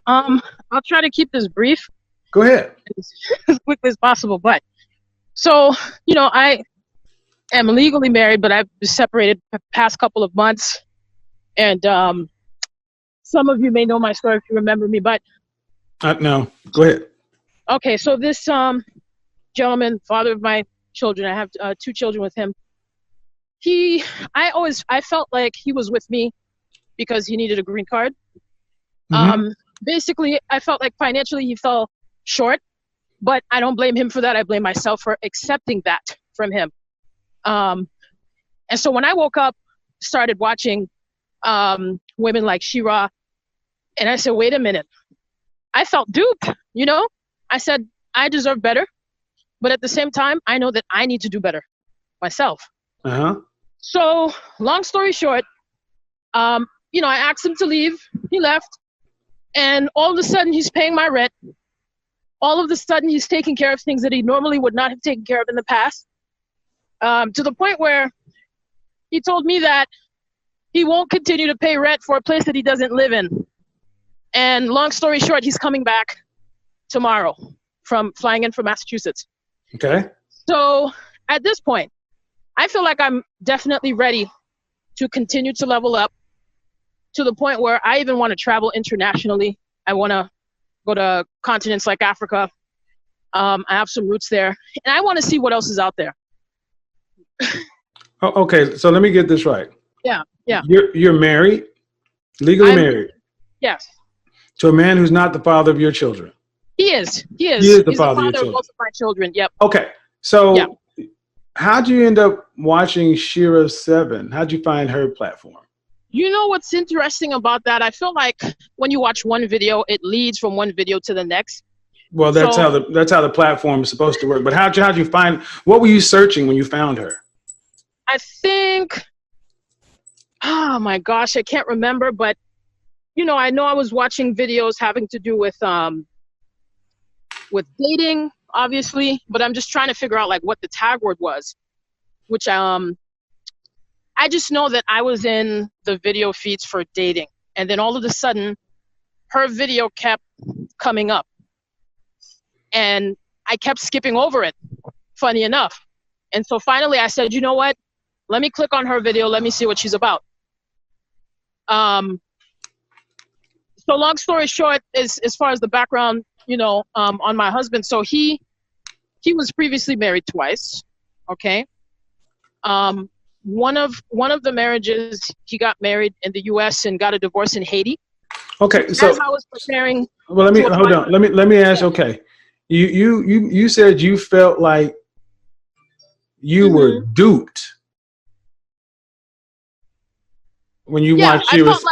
I'll try to keep this brief Go ahead. as quickly as possible. But so, I am legally married, but I've been separated the past couple of months. And some of you may know my story if you remember me. But No, go ahead. okay, so this gentleman, father of my children, I have 2 children with him. I felt like he was with me because he needed a green card. Mm-hmm. Basically, I felt like financially he fell short, but I don't blame him for that. I blame myself for accepting that from him. And so when I woke up, started watching women like Shira, and I said, wait a minute. I felt duped, I said, I deserve better. But at the same time, I know that I need to do better myself. Uh-huh. So long story short, I asked him to leave. He left. And all of a sudden, he's paying my rent. All of a sudden, he's taking care of things that he normally would not have taken care of in the past. To the point where he told me that he won't continue to pay rent for a place that he doesn't live in. And long story short, he's coming back tomorrow flying in from Massachusetts. Okay. So at this point, I feel like I'm definitely ready to continue to level up to the point where I even want to travel internationally. I want to go to continents like Africa. I have some roots there, and I want to see what else is out there. Oh, okay, so let me get this right. Yeah. You're married, legally married. Yes. To a man who's not the father of your children. He is. He's the father of your children. Both of my children. Yep. Okay, so how'd you end up watching Shira 7? How'd you find her platform? You know what's interesting about that? I feel like when you watch one video, it leads from one video to the next. Well, that's how the platform is supposed to work. But how'd you find? What were you searching when you found her? I think. Oh my gosh, I can't remember, but I know I was watching videos having to do with dating, obviously, but I'm just trying to figure out like what the tag word was, which I just know that I was in the video feeds for dating, and then all of a sudden her video kept coming up and I kept skipping over it, funny enough. And so finally I said, you know what, let me click on her video, let me see what she's about. So long story short, as far as the background, on my husband, so he was previously married twice. Okay. One of the marriages, he got married in the U.S. and got a divorce in Haiti. Okay, so as I was preparing. Well, let me hold on. Let me ask. Okay, you said you felt like you were duped when you watched Shira's.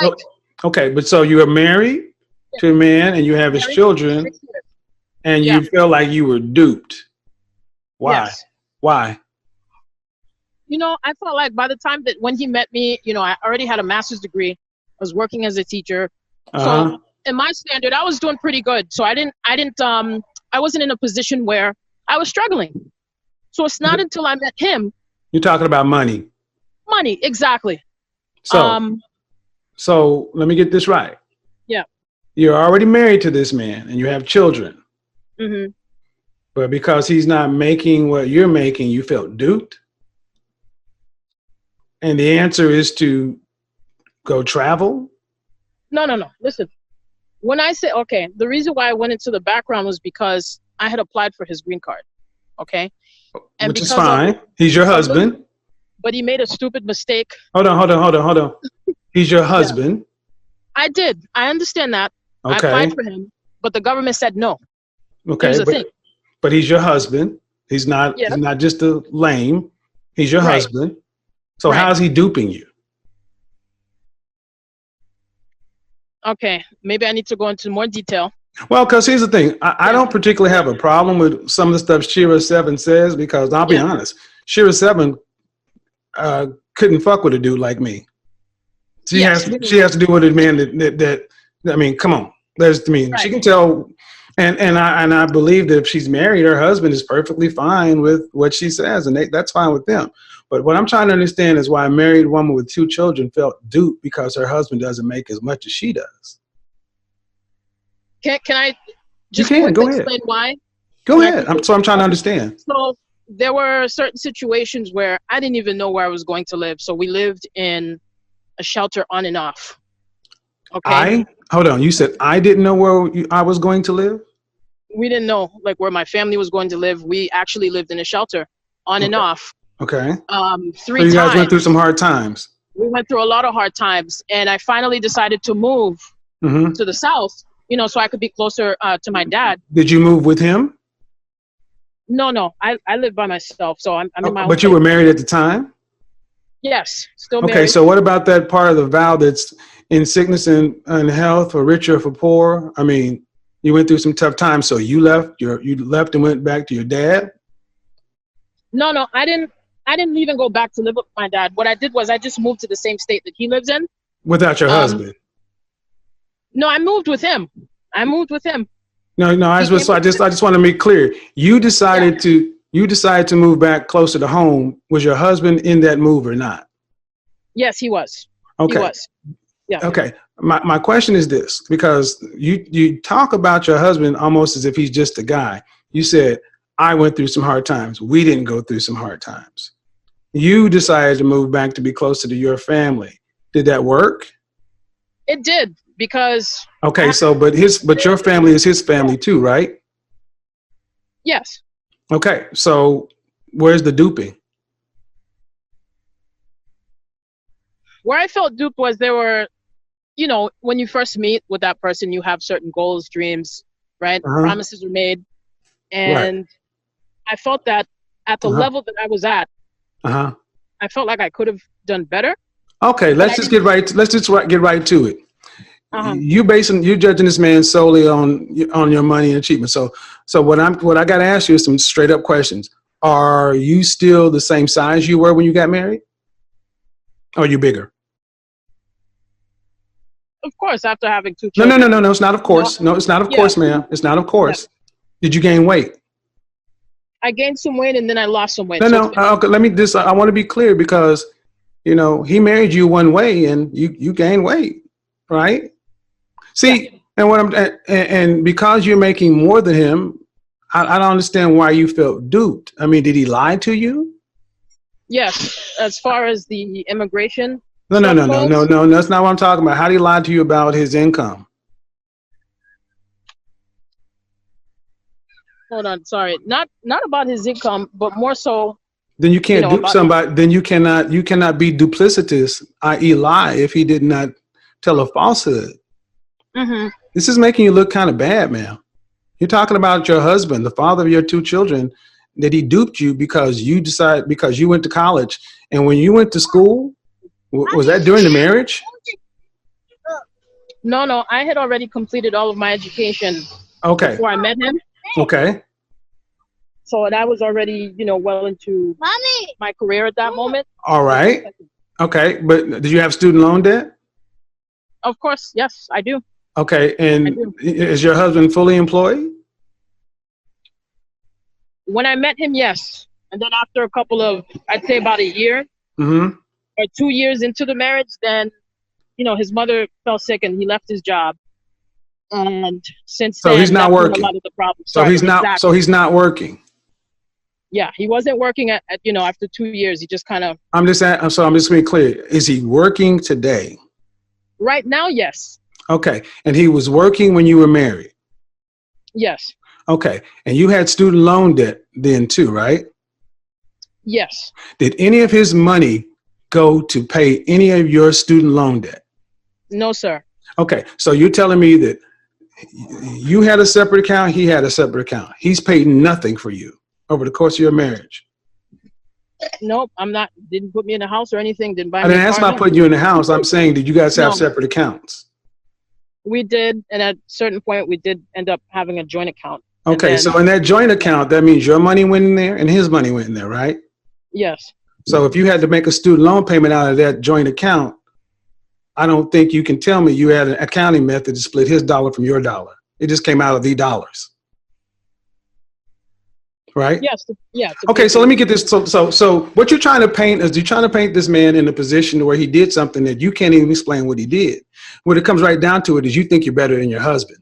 Okay, but so you were married to a man and you have his children, and you felt like you were duped. Why? Yes. Why? I felt like by the time that when he met me, I already had a master's degree. I was working as a teacher. So in my standard, I was doing pretty good. So I wasn't in a position where I was struggling. So it's not until I met him. You're talking about money. Money, exactly. So let me get this right. Yeah. You're already married to this man and you have children. Mm-hmm. But because he's not making what you're making, you felt duped? And the answer is to go travel? No. Listen, when I say, okay, the reason why I went into the background was because I had applied for his green card. Okay. And which is fine. He's your husband. But he made a stupid mistake. Hold on. He's your husband. Yeah. I did. I understand that. Okay. I applied for him, but the government said no. Okay. But he's your husband. He's not just a lame. He's your husband. So how is he duping you? Okay, maybe I need to go into more detail. Well, because here's the thing. I don't particularly have a problem with some of the stuff Shira 7 says, because I'll be honest, Shira 7 couldn't fuck with a dude like me. She has to do with a man that I mean, come on. She can tell, and I believe that if she's married, her husband is perfectly fine with what she says, and that's fine with them. But what I'm trying to understand is why a married woman with 2 children felt duped because her husband doesn't make as much as she does. Can I You just can, quickly go ahead. explain why? Go Can I ahead. quickly So I'm trying to explain? understand. So there were certain situations where I didn't even know where I was going to live. So we lived in a shelter on and off. Okay. Hold on. You said I didn't know where I was going to live? We didn't know like where my family was going to live. We actually lived in a shelter on and Okay. off Okay. So three you guys went through times. some hard times. We went through a lot of hard times, and I finally decided to move Hmm. to the south, so I could be closer to my dad. Did you move with him? No, I live by myself, so I'm in Oh, my own but you place were right married now. at the time? Yes, still Okay, married. so what about that part of the vow that's in sickness and health, for rich or for poor? I mean, you went through some tough times, so you left and went back to your dad No, I didn't even go back to live with my dad. What I did was I just moved to the same state that he lives in. without your Um, husband. no, I moved with him. I moved with him. No. He came So with me. I just want to make clear. Yeah. You decided to move back closer to home. Was your husband in that move or not? Yes, he was. He Okay. was. Yeah. Okay. My question is this, because you talk about your husband almost as if he's just a guy. You said, I went through some hard times. We didn't go through some hard times. You decided to move back to be closer to your family. Did that work? It did because Okay, I, so but your family is his family too, right? yes. Okay, so where's the duping? Where I felt duped was there were, when you first meet with that person, you have certain goals, dreams, right? Uh-huh. Promises are made. Right. And I felt that at the Uh-huh. level that I was at, Uh-huh. I felt like I could have done better, Okay, but I didn't. get right to it. Uh-huh. You're judging this man solely on your money and achievement. So what I got to ask you is some straight up questions. Are you still the same size you were when you got married? Or are you bigger? Of course, after having two No, no, no, children, no, no. It's not of you know, course. No, it's not of yeah, course, ma'am. It's not of yeah. course. Did you gain weight? I gained some weight and then I lost some weight. No, So it's no. been, Okay, I want to be clear because he married you one way and you gained weight, right? yeah. See, and because you're making more than him, I don't understand why you felt duped. I mean, did he lie to you? Yes. As far as the immigration No, no, stuff no, no, no, goes, no. That's not what I'm talking about. How did he lie to you about his income? hold on, sorry. Not about his income, but more so, Then you can't dupe about somebody. Then you cannot be duplicitous, i.e., lie, if he did not tell a falsehood. hmm This is making you look kind of bad, man. You're talking about your husband, the father of your two children, that he duped you because you went to college, and when you went to school, was that during the marriage? No, I had already completed all of my education Okay, before I met him. okay, So and I was already, well into my career at that moment. all Hold on a right, second. okay. But did you have student loan debt? Of course, yes, I do. Okay, I and do. is your husband fully employed? When I met him, yes. And then after a couple of, I'd say about a year Mm-hmm. or 2 years into the marriage, then, his mother fell sick and he left his job. And since So he's then, not that's when a lot working. of the problems So started. Exactly. he's not working. Yeah, he wasn't working at after 2 years. He just kind of, I'm just being clear. Is he working today? right now, yes. Okay, and he was working when you were married. Yes. Okay, and you had student loan debt then too, right? Yes. Did any of his money go to pay any of your student loan debt? No, sir. Okay, so you're telling me that you had a separate account, he had a separate account. He's paid nothing for you over the course of your marriage. Nope, I'm not, didn't put me in a house or anything, didn't buy I me a didn't ask car, about no. putting you in the house. I'm saying, did you guys have No, separate accounts? we did. And at a certain point, we did end up having a joint account. And Okay, then, so in that joint account, that means your money went in there and his money went in there, right? yes. So if you had to make a student loan payment out of that joint account, I don't think you can tell me you had an accounting method to split his dollar from your dollar. It just came out of the dollars, right? Yes. Yeah. Okay, so let me get this. So what you're trying to paint is you're trying to paint this man in a position where he did something that you can't even explain what he did. When it comes right down to it, is you think you're better than your husband.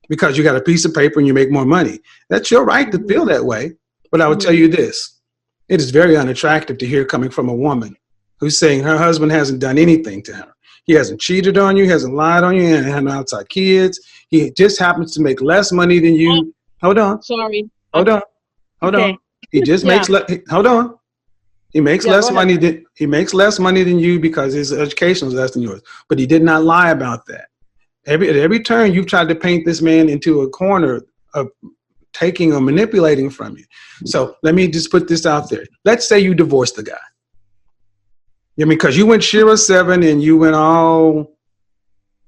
because you got a piece of paper and you make more money. That's your right to feel that way. But I would tell you this. It is very unattractive to hear coming from a woman who's saying her husband hasn't done anything to her. He hasn't cheated on you, hasn't lied on you, and had no outside kids. He just happens to make less money than Oh, you. Hold on. sorry. Hold on. Hold Okay. on. He just Yeah. makes hold on. He makes Yeah, go less ahead. money than you because his education is less than yours. But he did not lie about that. At every turn, you've tried to paint this man into a corner of taking or manipulating from you. So let me just put this out there. Let's say you divorced the guy. I mean, because you went Shira 7 and you went all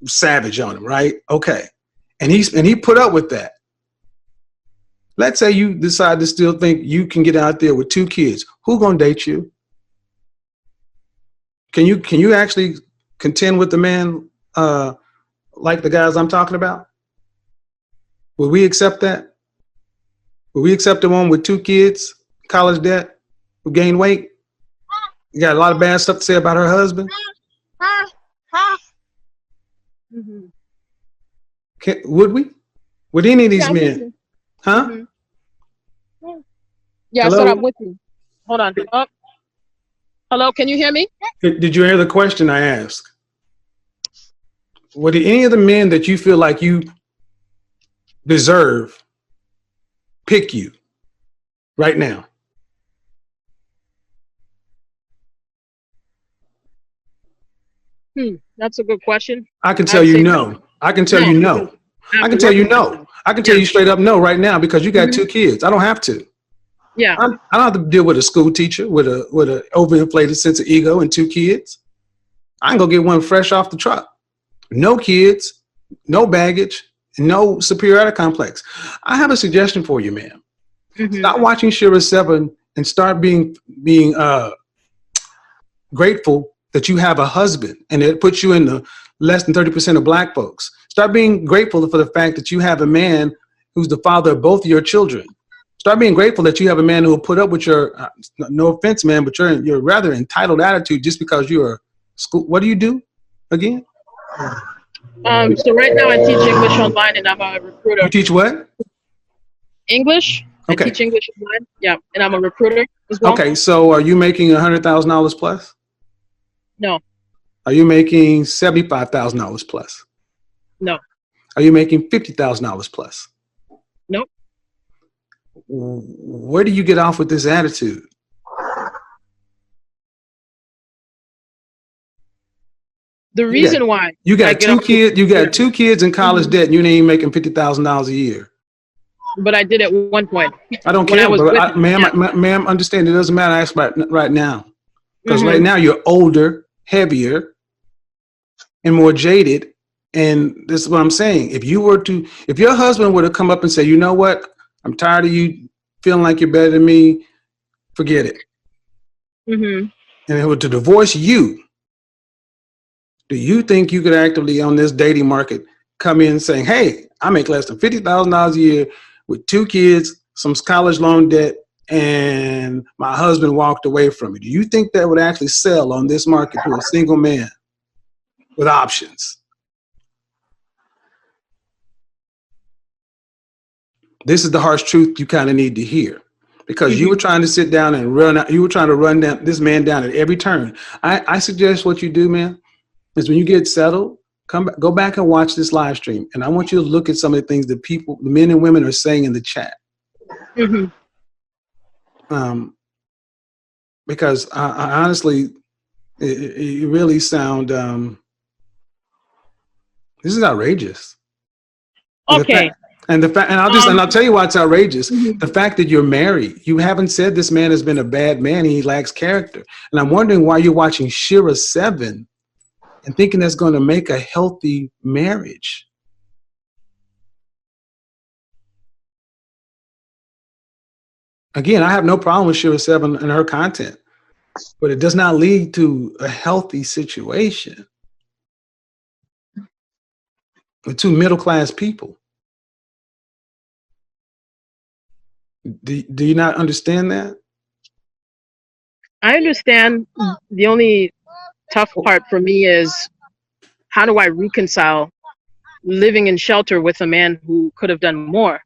savage on him, right? Okay. And he put up with that. Let's say you decide to still think you can get out there with 2 kids. Who gonna date you? Can you actually contend with the man like the guys I'm talking about? Will we accept that? Will we accept the one with 2 kids, college debt, who gained weight? You got a lot of bad stuff to say about her husband? Would we? Would any of these men? Huh? Yeah, I said I'm with you. Hold on. Oh. Hello, can you hear me? Did you hear the question I asked? Would any of the men that you feel like you deserve pick you right now? That's a good question. I can tell you no. I can tell you no. I can tell you no. I can tell you straight up no right now because you got 2 kids. I don't have to. Yeah. I don't have to deal with a school teacher with a overinflated sense of ego and 2 kids. I can go get one fresh off the truck. No kids, no baggage, no superiority complex. I have a suggestion for you, ma'am. Stop watching Shira 7 and start being grateful that you have a husband, and it puts you in the less than 30% of black folks. Start being grateful for the fact that you have a man who's the father of both of your children. Start being grateful that you have a man who will put up with your, no offense, man, but your rather entitled attitude just because you're a school. What do you do again? So right now I teach English online and I'm a recruiter. You teach what? English. Okay. I teach English online. Yeah, and I'm a recruiter as well. Okay, so are you making $100,000 plus? No. Are you making $75,000 plus? No. Are you making $50,000 plus? Nope. Where do you get off with this attitude? The reason why you got 2 kids, you got 2 kids in college debt, and you ain't making $50,000 a year. But I did at one point. I don't care, ma'am. Understand it doesn't matter. I ask about right now, because right now you're older, heavier, and more jaded. And this is what I'm saying. If your husband were to come up and say, you know what, I'm tired of you feeling like you're better than me, forget it. And if he were to divorce you, do you think you could actively on this dating market come in saying, hey, I make less than $50,000 a year with 2 kids, some college loan debt, and my husband walked away from me? Do you think that would actually sell on this market to a single man with options? This is the harsh truth you kind of need to hear, because you were trying to sit down and run down this man down at every turn. I suggest what you do, man, is when you get settled, go back and watch this live stream, and I want you to look at some of the things that the men and women are saying in the chat. Because I honestly, it really sound. This is outrageous. Okay. And I'll tell you why it's outrageous. The fact that you're married, you haven't said this man has been a bad man. He lacks character, and I'm wondering why you're watching Shira 7 and thinking that's going to make a healthy marriage. Again, I have no problem with Shira 7 and her content, but it does not lead to a healthy situation with 2 middle-class people. Do you not understand that? I understand. The only tough part for me is, how do I reconcile living in shelter with a man who could have done more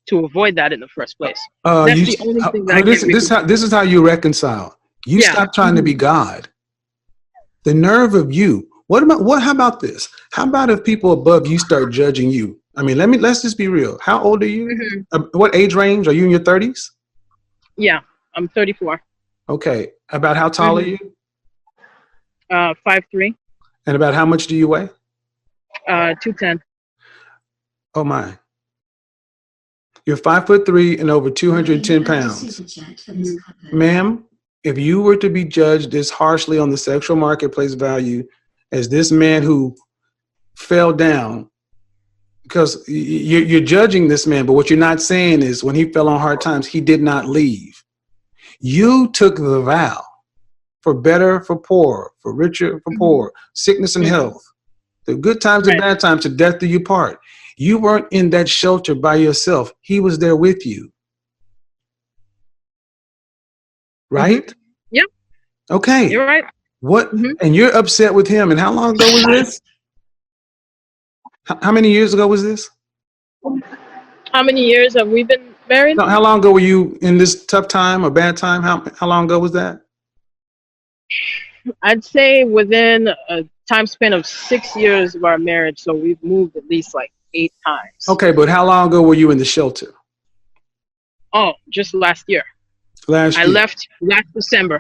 to avoid that in the first place. That's You, the only thing that I can't this is how you reconcile. You Yeah. stop trying to be God. The nerve of you. How about this? How about if people above you start judging you? I mean, let's just be real. How old are you? What age range? Are you in your 30s? Yeah, I'm 34. Okay. About how tall are you? 5'3". And about how much do you weigh? 210. Oh my. You're 5'3" and over 210 pounds. Ma'am, if you were to be judged this harshly on the sexual marketplace value as this man who fell down, because you're judging this man, but what you're not saying is when he fell on hard times, he did not leave. You took the vow for better, for poor, for richer, for poor, sickness and health, the good times and bad times, to death do you part. You weren't in that shelter by yourself. He was there with you. Right? Yep. Okay. You're right. What? And you're upset with him. And how long ago was this? How many years ago was this? How many years have we been married? No, how long ago were you in this tough time or bad time? How long ago was that? I'd say within a time span of 6 years of our marriage, so we've moved at least like 8 times. Okay, but how long ago were you in the shelter? Oh, just last year. Last year. I left last December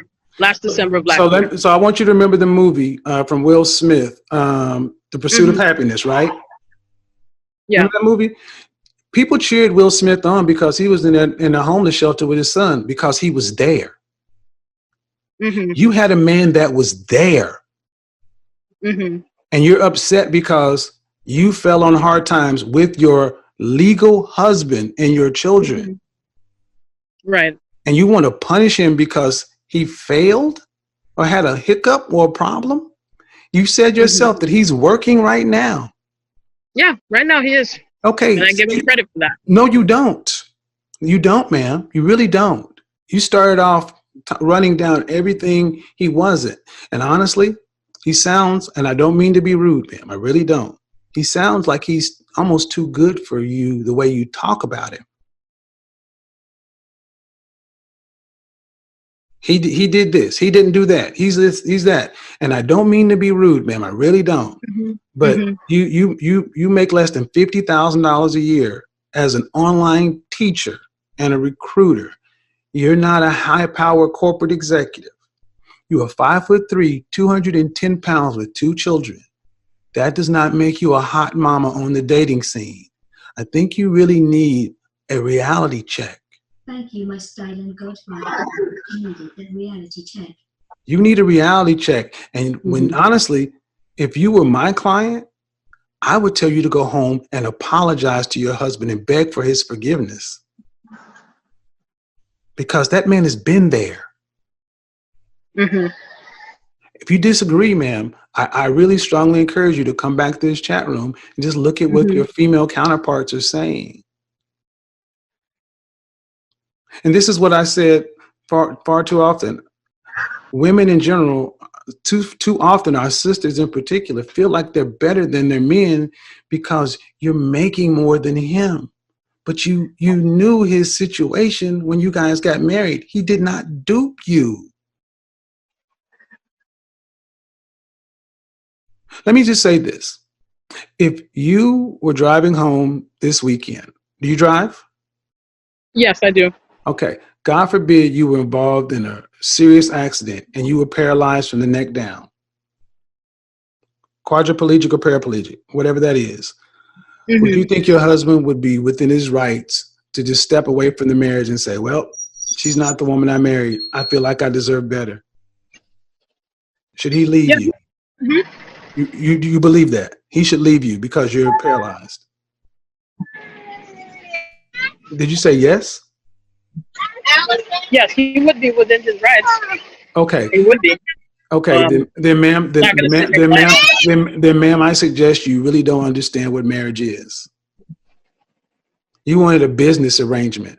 of last year. So I want you to remember the movie from Will Smith, The Pursuit of Happiness, right? Yeah. Remember that movie? People cheered Will Smith on because he was in a homeless shelter with his son, because he was there. You had a man that was there. And you're upset because you fell on hard times with your legal husband and your children. Right. And you want to punish him because he failed or had a hiccup or a problem? You said yourself that he's working right now. Yeah, right now he is. Okay. And I give him credit for that. No, you don't. You don't, ma'am. You really don't. You started off running down everything he wasn't. And honestly, he sounds, and I don't mean to be rude, ma'am, I really don't. He sounds like he's almost too good for you the way you talk about him. He did this. He didn't do that. He's this. He's that. And I don't mean to be rude, ma'am. I really don't. But you make less than $50,000 a year as an online teacher and a recruiter. You're not a high-power corporate executive. You are 5'3", 210 pounds with 2 children. That does not make you a hot mama on the dating scene. I think you really need a reality check. Thank you, my styling godfather. You needed a reality check. You need a reality check. And when honestly, if you were my client, I would tell you to go home and apologize to your husband and beg for his forgiveness. Because that man has been there. If you disagree, ma'am, I really strongly encourage you to come back to this chat room and just look at what your female counterparts are saying. And this is what I said far too often. Women in general, too often, our sisters in particular, feel like they're better than their men because you're making more than him. But you knew his situation when you guys got married. He did not dupe you. Let me just say this. If you were driving home this weekend, do you drive? Yes, I do. Okay. God forbid you were involved in a serious accident and you were paralyzed from the neck down. Quadriplegic or paraplegic, whatever that is. Would you think your husband would be within his rights to just step away from the marriage and say, well, she's not the woman I married. I feel like I deserve better. Should he leave you? You believe that? He should leave you because you're paralyzed. Did you say yes? Yes, he would be within his rights. Okay. He would be. Okay, then ma'am, I suggest you really don't understand what marriage is. You wanted a business arrangement.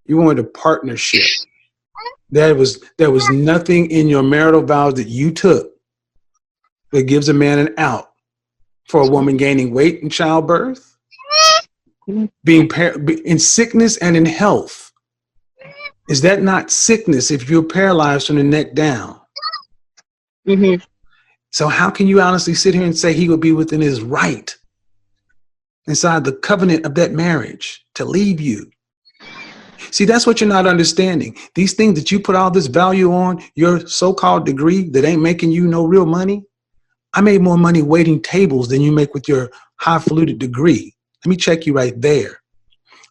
You wanted a partnership. There was nothing in your marital vows that you took that gives a man an out for a woman gaining weight in childbirth, being in sickness and in health. Is that not sickness if you're paralyzed from the neck down? Mm-hmm. So how can you honestly sit here and say he would be within his right inside the covenant of that marriage to leave you? See, that's what you're not understanding. These things that you put all this value on, your so-called degree that ain't making you no real money. I made more money waiting tables than you make with your highfalutin degree. Let me check you right there.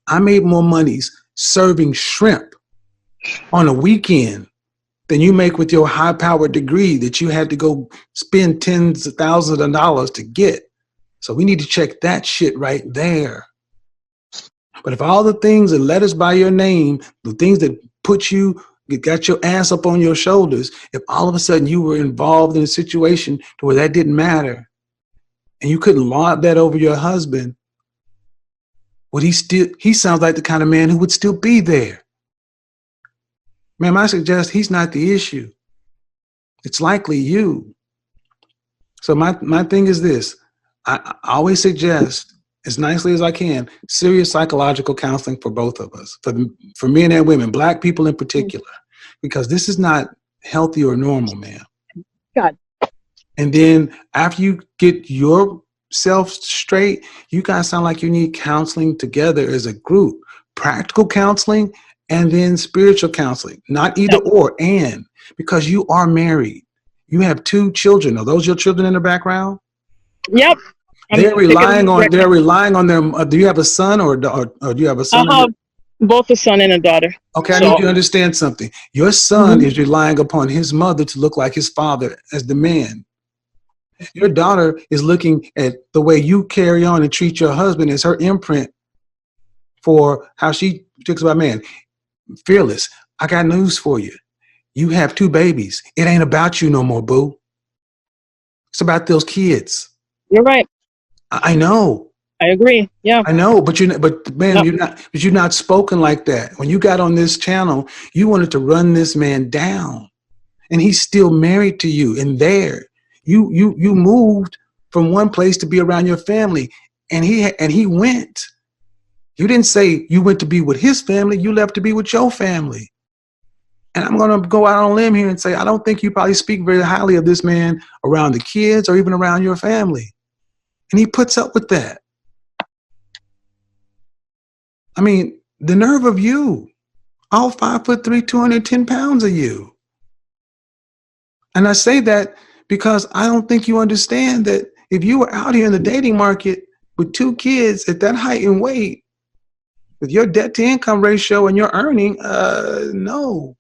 I made more monies serving shrimp on a weekend than you make with your high-powered degree that you had to go spend tens of thousands of dollars to get. So we need to check that shit right there. But if all the things that letters by your name, the things that put you, got your ass up on your shoulders, if all of a sudden you were involved in a situation to where that didn't matter and you couldn't lord that over your husband, would he sounds like the kind of man who would still be there. Ma'am, I suggest he's not the issue. It's likely you. So my thing is this. I always suggest, as nicely as I can, serious psychological counseling for both of us, for men and women, Black people in particular, because this is not healthy or normal, ma'am. God. And then after you get yourself straight, you guys sound like you need counseling together as a group, practical counseling and then spiritual counseling, not either or, and because you are married. You have 2 children. Are those your children in the background? Yep. They're relying on them. Do you have a son or do you have a son? I have both a son and a daughter. Okay, I need you to understand something. Your son is relying upon his mother to look like his father as the man. Your daughter is looking at the way you carry on and treat your husband as her imprint for how she talks about man. Fearless, I got news for you. You have 2 babies. It ain't about you no more, boo. It's about those kids. You're right. I know. I agree. Yeah. I know, but you're not spoken like that. When you got on this channel, you wanted to run this man down, and he's still married to you. And there, you moved from one place to be around your family, and he went. You didn't say you went to be with his family. You left to be with your family. And I'm going to go out on a limb here and say, I don't think you probably speak very highly of this man around the kids or even around your family. And he puts up with that. I mean, the nerve of you, all 5'3", 210 pounds of you. And I say that because I don't think you understand that if you were out here in the dating market with 2 kids at that height and weight, with your debt to income ratio and your earning, no.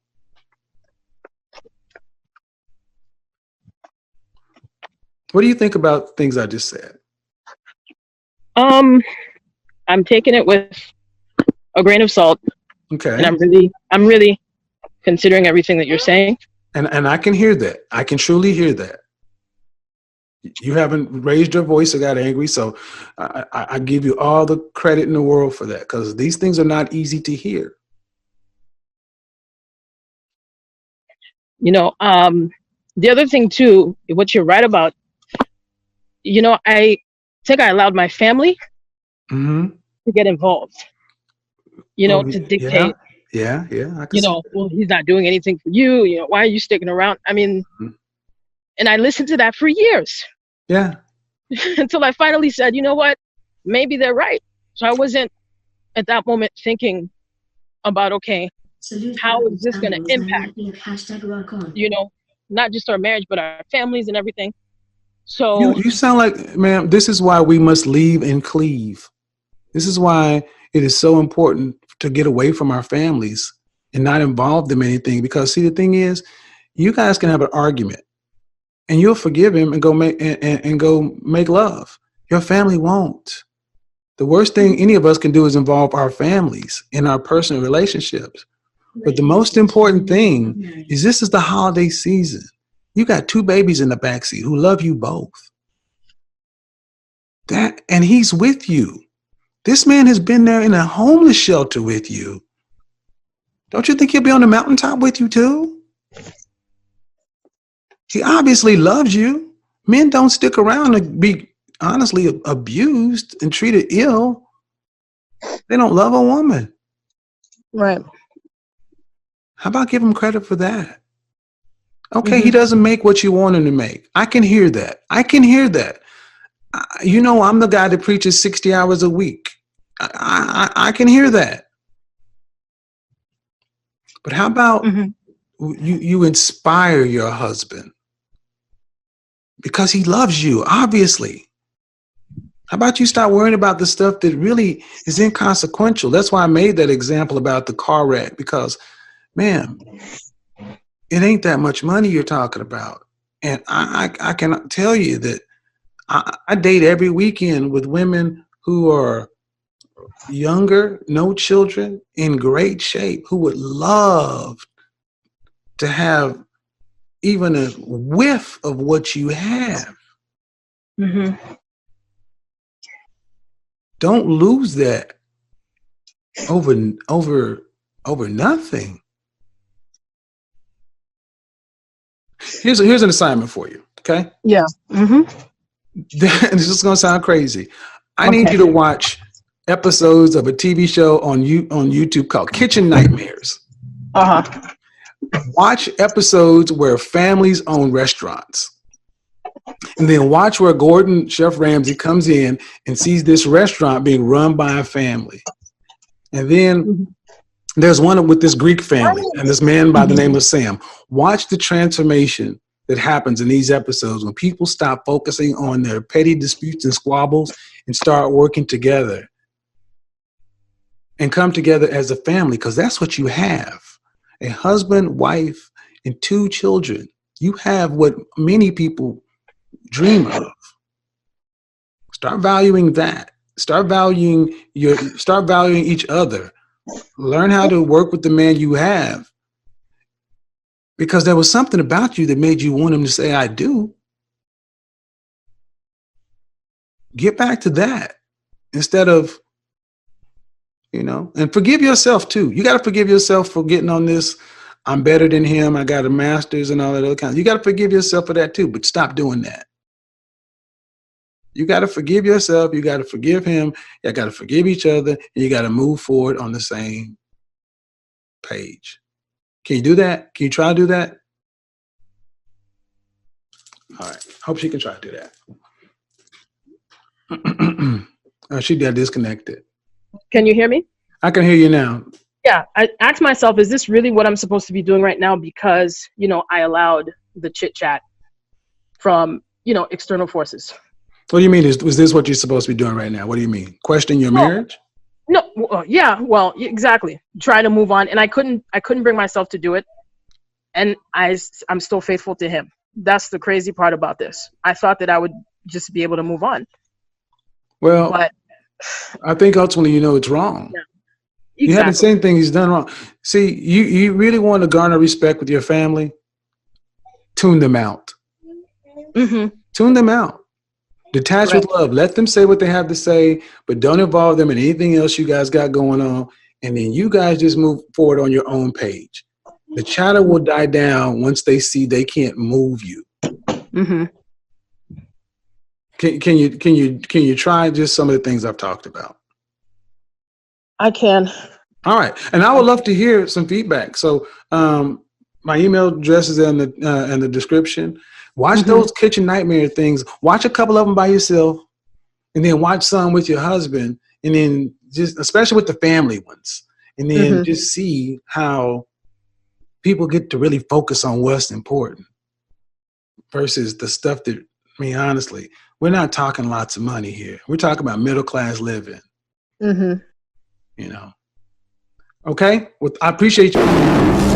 What do you think about things I just said? I'm taking it with a grain of salt. Okay. And I'm really considering everything that you're saying. And I can hear that. I can truly hear that. You haven't raised your voice or got angry, so I give you all the credit in the world for that, because these things are not easy to hear. You know, the other thing too, what you're right about, you know, I think I allowed my family to get involved, you know, to dictate. Yeah. You know, well, he's not doing anything for you. You know, why are you sticking around? I mean, and I listened to that for years. Yeah. Until I finally said, you know what, maybe they're right. So I wasn't at that moment thinking about, okay, how is this going to impact, you know, not just our marriage, but our families and everything. So you sound like, ma'am, this is why we must leave and cleave. This is why it is so important to get away from our families and not involve them in anything. Because see, the thing is, you guys can have an argument and you'll forgive him and go make love. Your family won't. The worst thing any of us can do is involve our families in our personal relationships. But the most important thing is this is the holiday season. You got 2 babies in the backseat who love you both. And he's with you. This man has been there in a homeless shelter with you. Don't you think he'll be on the mountaintop with you too? He obviously loves you. Men don't stick around to be honestly abused and treated ill, they don't love a woman. Right. How about give him credit for that? Okay, he Mm-hmm. doesn't make what you want him to make. I can hear that. I'm the guy that preaches 60 hours a week. I can hear that. But how about Mm-hmm. you inspire your husband because he loves you, obviously. How about you start worrying about the stuff that really is inconsequential? That's why I made that example about the car wreck, because, man, it ain't that much money you're talking about. And I can tell you that I date every weekend with women who are younger, no children, in great shape, who would love to have even a whiff of what you have. Mm-hmm. Don't lose that over nothing. Here's an assignment for you. Okay. Yeah. Mm-hmm. This is gonna sound crazy. I need Okay. you to watch episodes of a TV show on YouTube called Kitchen Nightmares. Uh-huh. Watch episodes where families own restaurants. And then watch where Chef Ramsay comes in and sees this restaurant being run by a family. And then Mm-hmm. there's one with this Greek family and this man by the name of Sam. Watch the transformation that happens in these episodes when people stop focusing on their petty disputes and squabbles and start working together and come together as a family, because that's what you have. A husband, wife, and 2 children. You have what many people dream of. Start valuing that. Start valuing each other. Learn how to work with the man you have, because there was something about you that made you want him to say, I do. Get back to that instead of, and forgive yourself too. You got to forgive yourself for getting on this. I'm better than him. I got a master's and all that other kind. You got to forgive yourself for that too, but stop doing that. You got to forgive yourself. You got to forgive him. You got to forgive each other. And you got to move forward on the same page. Can you do that? Can you try to do that? All right. Hope she can try to do that. She got disconnected. Can you hear me? I can hear you now. Yeah. I asked myself, is this really what I'm supposed to be doing right now? Because, I allowed the chit chat from, external forces. What do you mean? Was this what you're supposed to be doing right now? What do you mean? Questioning your marriage? No. Yeah. Well, exactly. Try to move on. And I couldn't bring myself to do it. And I'm still faithful to him. That's the crazy part about this. I thought that I would just be able to move on. Well, but I think ultimately it's wrong. Yeah, exactly. You haven't seen things he's done wrong. See, you really want to garner respect with your family? Tune them out. Mm-hmm. Tune them out. Detach with love. Let them say what they have to say, but don't involve them in anything else you guys got going on. And then you guys just move forward on your own page. The chatter will die down once they see they can't move you. Mm-hmm. Can you try just some of the things I've talked about? I can. All right, and I would love to hear some feedback. So my email address is in the description. Watch those kitchen nightmare things. Watch a couple of them by yourself, and then watch some with your husband, and then just especially with the family ones, and then just see how people get to really focus on what's important versus the stuff that, honestly, we're not talking lots of money here. We're talking about middle-class living. Mm-hmm. Okay? Well, I appreciate you.